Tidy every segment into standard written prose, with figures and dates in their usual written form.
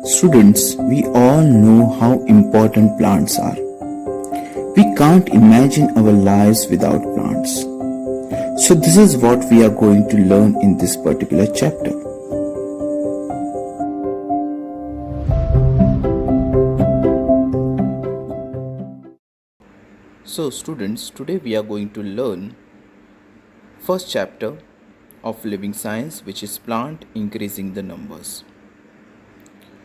Students, we all know how important plants are. We can't imagine our lives without plants. So, this is what we are going to learn in this particular chapter. So, students, today we are going to learn first chapter of living science, which is plant increasing the numbers.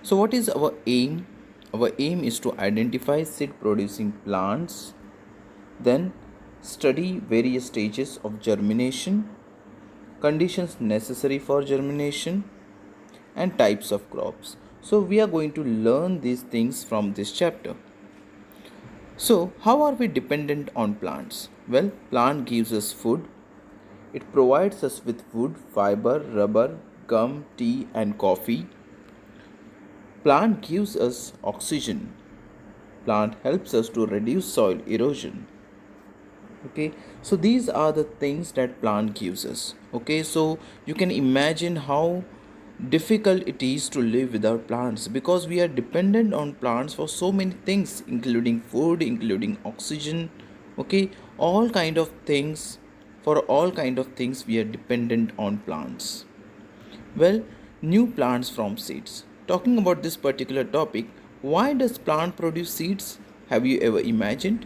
So what is our aim? Our aim is to identify seed producing plants, then study various stages of germination, conditions necessary for germination, and types of crops. So we are going to learn these things from this chapter. So how are we dependent on plants? Well, plant gives us food. It provides us with wood, fiber, rubber, gum, tea, and coffee. Plant gives us oxygen. Plant helps us to reduce soil erosion. Okay, so these are the things that plant gives us. Okay, so you can imagine how difficult it is to live without plants, because we are dependent on plants for so many things, including food, including oxygen. Okay, all kind of things. For all kind of things we are dependent on plants. Well, new plants from seeds. Talking about this particular topic, why does plant produce seeds? Have you ever imagined?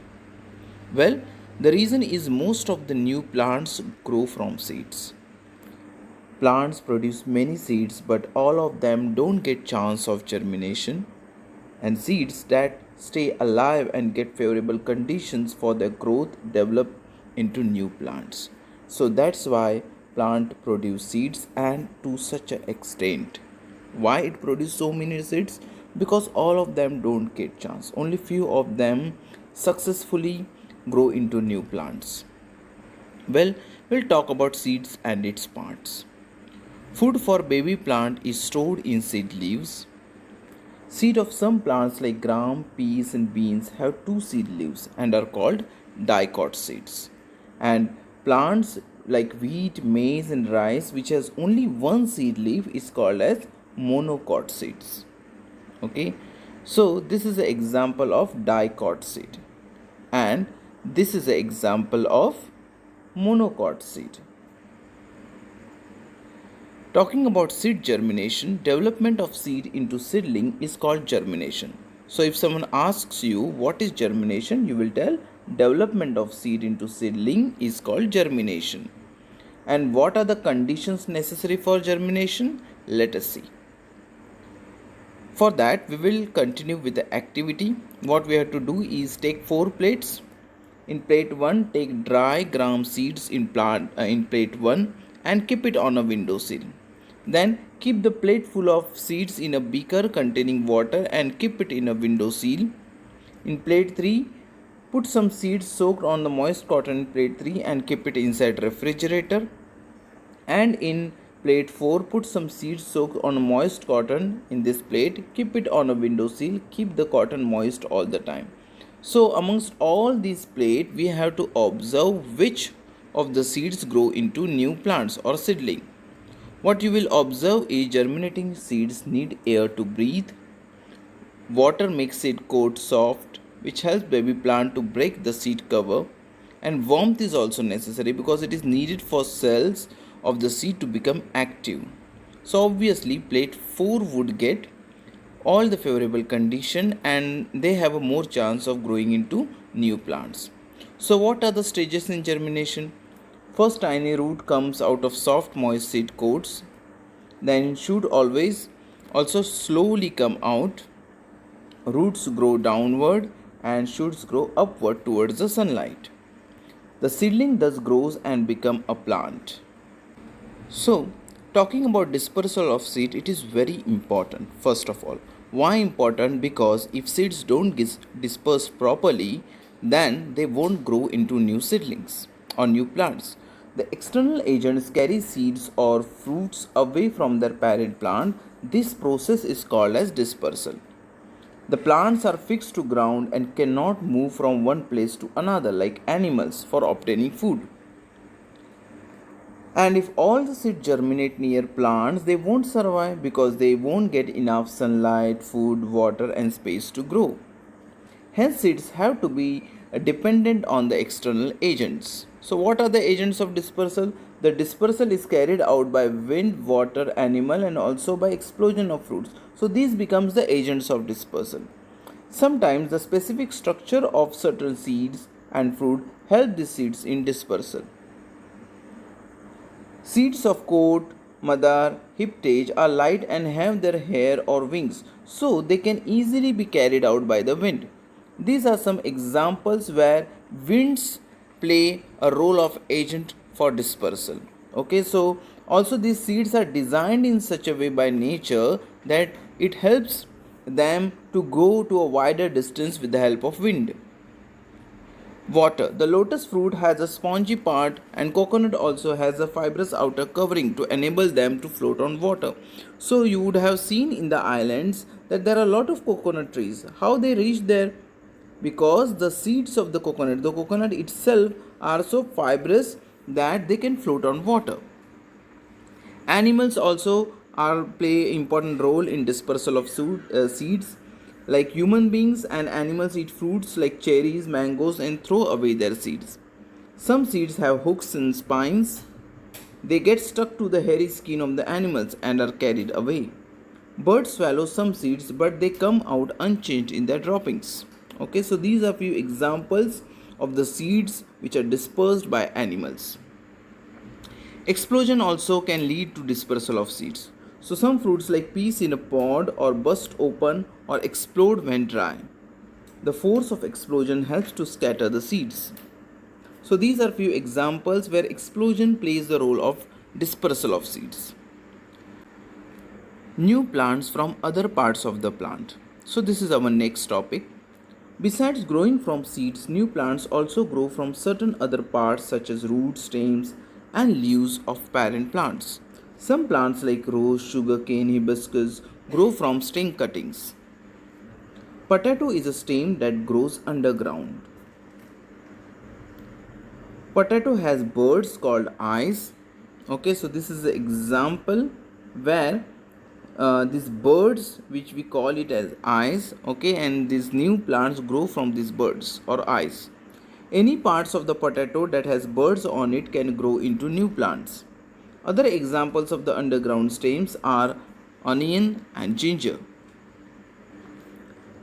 Well, the reason is most of the new plants grow from seeds. Plants produce many seeds, but all of them don't get chance of germination, and seeds that stay alive and get favorable conditions for their growth develop into new plants. So that's why plant produce seeds, and to such an extent. Why it produce so many seeds? Because all of them don't get chance. Only few of them successfully grow into new plants. Well, we'll talk about seeds and its parts. Food for baby plant is stored in seed leaves. Seed of some plants like gram, peas and beans have two seed leaves and are called dicot seeds. And plants like wheat, maize and rice which has only one seed leaf is called as monocot seeds. Okay, so this is an example of dicot seed, and this is an example of monocot seed. Talking about seed germination, development of seed into seedling is called germination. So if someone asks you what is germination, you will tell development of seed into seedling is called germination. And what are the conditions necessary for germination? Let us see. For that, we will continue with the activity. What we have to do is take 4 plates. In plate 1, take dry gram seeds in plate 1 and keep it on a windowsill. Then keep the plate full of seeds in a beaker containing water and keep it in a windowsill. In plate 3, put some seeds soaked on the moist cotton in plate 3 and keep it inside refrigerator. And in plate 4, put some seeds soaked on moist cotton in this plate. Keep it on a windowsill. Keep the cotton moist all the time. So amongst all these plates, we have to observe which of the seeds grow into new plants or seedling. What you will observe is germinating seeds need air to breathe. Water makes seed coat soft, which helps baby plant to break the seed cover. And warmth is also necessary because it is needed for cells of the seed to become active. So obviously plate 4 would get all the favorable condition and they have a more chance of growing into new plants. So what are the stages in germination? First, tiny root comes out of soft moist seed coats. Then should always also slowly come out. Roots grow downward and shoots grow upward towards the sunlight. The seedling thus grows and become a plant. So, talking about dispersal of seed, it is very important. First of all, why important? Because if seeds don't get dispersed properly, then they won't grow into new seedlings or new plants. The external agents carry seeds or fruits away from their parent plant. This process is called as dispersal. The plants are fixed to ground and cannot move from one place to another like animals for obtaining food. And if all the seeds germinate near plants, they won't survive because they won't get enough sunlight, food, water, and space to grow. Hence, seeds have to be dependent on the external agents. So, what are the agents of dispersal? The dispersal is carried out by wind, water, animal, and also by explosion of fruits. So, these becomes the agents of dispersal. Sometimes the specific structure of certain seeds and fruit help these seeds in dispersal. Seeds of coat, madar, hiptage are light and have their hair or wings, so they can easily be carried out by the wind. These are some examples where winds play a role of agent for dispersal. Okay, so also these seeds are designed in such a way by nature that it helps them to go to a wider distance with the help of wind. Water. The lotus fruit has a spongy part and coconut also has a fibrous outer covering to enable them to float on water. So you would have seen in the islands that there are a lot of coconut trees. How they reach there? Because the seeds of the coconut itself are so fibrous that they can float on water. Animals also play important role in dispersal of seeds. Like human beings and animals eat fruits like cherries, mangoes, and throw away their seeds. Some seeds have hooks and spines. They get stuck to the hairy skin of the animals and are carried away. Birds swallow some seeds, but they come out unchanged in their droppings. Okay, so these are few examples of the seeds which are dispersed by animals. Explosion also can lead to dispersal of seeds. So some fruits like peas in a pod or burst open or explode when dry. The force of explosion helps to scatter the seeds. So these are few examples where explosion plays the role of dispersal of seeds. New plants from other parts of the plant. So this is our next topic. Besides growing from seeds, new plants also grow from certain other parts such as roots, stems, and leaves of parent plants. Some plants like rose, sugarcane, hibiscus grow from stem cuttings. Potato is a stem that grows underground. Potato has birds called eyes. Okay, so this is an example where these birds which we call it as eyes, okay, and these new plants grow from these birds or eyes. Any parts of the potato that has birds on it can grow into new plants. Other examples of the underground stems are onion and ginger.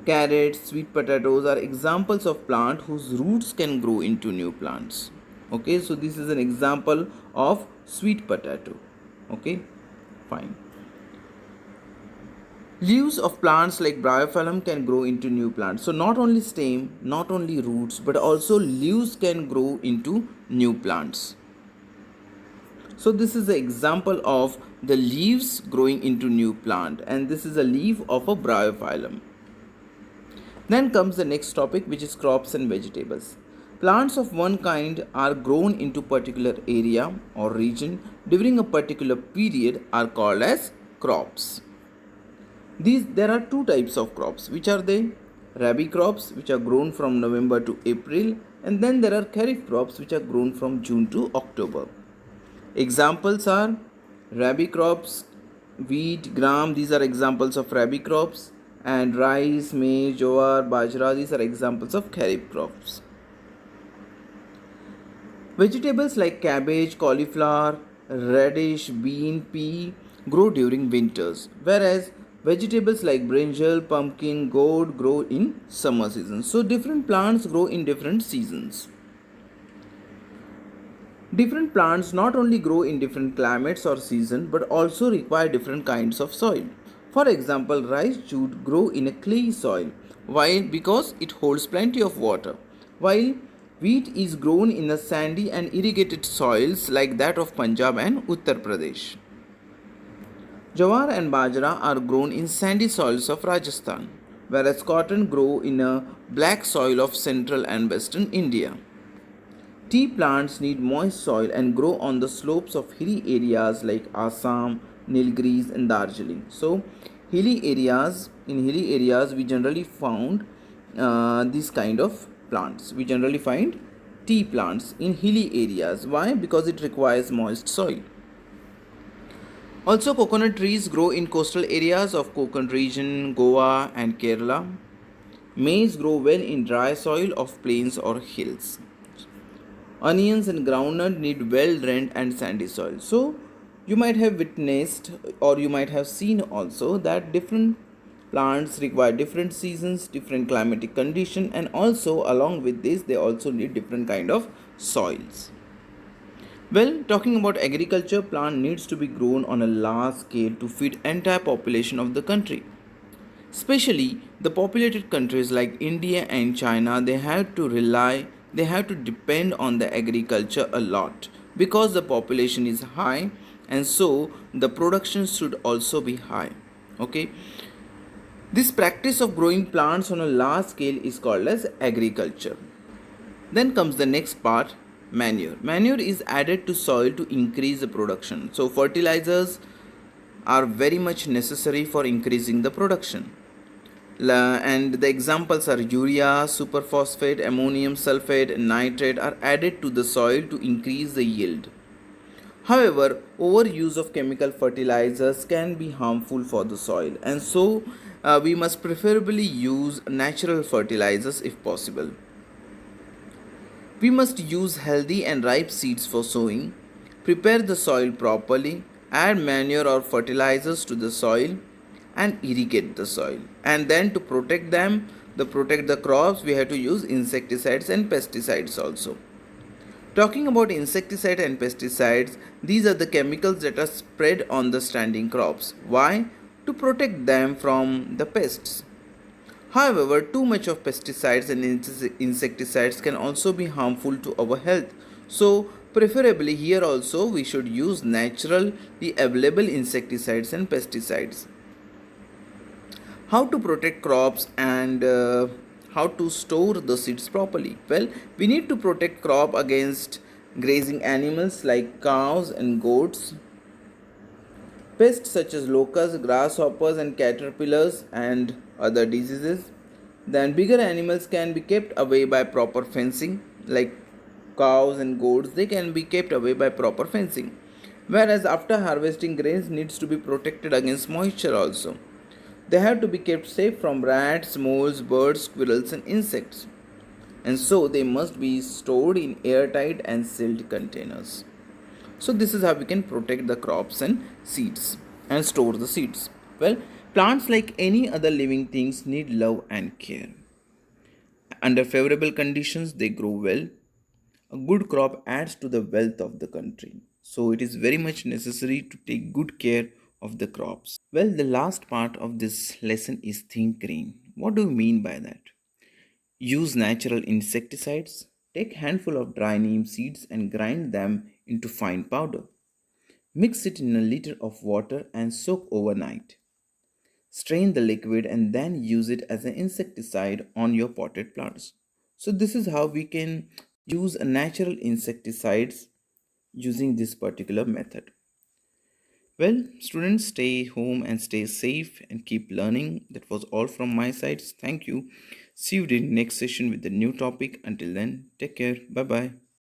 Carrots, sweet potatoes are examples of plants whose roots can grow into new plants. Okay, so this is an example of sweet potato. Okay, fine. Leaves of plants like bryophyllum can grow into new plants. So not only stem, not only roots, but also leaves can grow into new plants. So this is an example of the leaves growing into new plant, and this is a leaf of a bryophyllum. Then comes the next topic, which is crops and vegetables. Plants of one kind are grown into particular area or region during a particular period are called as crops. There are two types of crops. Which are they? Rabi crops, which are grown from November to April, and then there are kharif crops, which are grown from June to October. Examples are rabi crops, wheat, gram, these are examples of rabi crops, and rice, maize, jowar, bajra, these are examples of kharif crops. Vegetables like cabbage, cauliflower, radish, bean, pea grow during winters, whereas vegetables like brinjal, pumpkin, gourd grow in summer seasons. So different plants grow in different seasons. Different plants not only grow in different climates or seasons but also require different kinds of soil. For example, rice should grow in a clay soil because it holds plenty of water, while wheat is grown in a sandy and irrigated soils like that of Punjab and Uttar Pradesh. Jowar and bajra are grown in sandy soils of Rajasthan, whereas cotton grow in a black soil of central and western India. Tea plants need moist soil and grow on the slopes of hilly areas like Assam, Nilgiris and Darjeeling. So, in hilly areas we generally found these kind of plants. We generally find tea plants in hilly areas. Why? Because it requires moist soil. Also, coconut trees grow in coastal areas of Konkan region, Goa, and Kerala. Maize grow well in dry soil of plains or hills. Onions and groundnut need well drained and sandy soil. So, you might have witnessed or you might have seen also that different plants require different seasons, different climatic condition, and also along with this they also need different kind of soils. Well, talking about agriculture, plant needs to be grown on a large scale to feed entire population of the country. Especially the populated countries like India and China, they have to depend on the agriculture a lot because the population is high and so the production should also be high. Okay, this practice of growing plants on a large scale is called as agriculture. Then comes the next part, manure. Manure is added to soil to increase the production. So fertilizers are very much necessary for increasing the production. And the examples are urea, superphosphate, ammonium sulfate, and nitrate are added to the soil to increase the yield. However, overuse of chemical fertilizers can be harmful for the soil, and so we must preferably use natural fertilizers if possible. We must use healthy and ripe seeds for sowing, prepare the soil properly, add manure or fertilizers to the soil, and irrigate the soil. And then to protect them, to protect the crops, we have to use insecticides and pesticides also. Talking about insecticide and pesticides, these are the chemicals that are spread on the standing crops. Why? To protect them from the pests. However, too much of pesticides and insecticides can also be harmful to our health. So, preferably here also we should use naturally available insecticides and pesticides. How to protect crops and how to store the seeds properly? Well, we need to protect crop against grazing animals like cows and goats, pests such as locusts, grasshoppers, and caterpillars, and other diseases. Then, bigger animals can be kept away by proper fencing, like cows and goats, they can be kept away by proper fencing. Whereas, after harvesting, grains needs to be protected against moisture also. They have to be kept safe from rats, moles, birds, squirrels, and insects. And so, they must be stored in airtight and sealed containers. So this is how we can protect the crops and seeds and store the seeds. Well, plants like any other living things need love and care. Under favorable conditions, they grow well. A good crop adds to the wealth of the country. So it is very much necessary to take good care of the crops. Well, the last part of this lesson is think green. What do we mean by that? Use natural insecticides. Take handful of dry neem seeds and grind them into fine powder. Mix it in a liter of water and soak overnight. Strain the liquid and then use it as an insecticide on your potted plants. So this is how we can use a natural insecticides using this particular method. Well, students, stay home and stay safe and keep learning. That was all from my side. Thank you. See you in next session with the new topic. Until then, take care. Bye bye.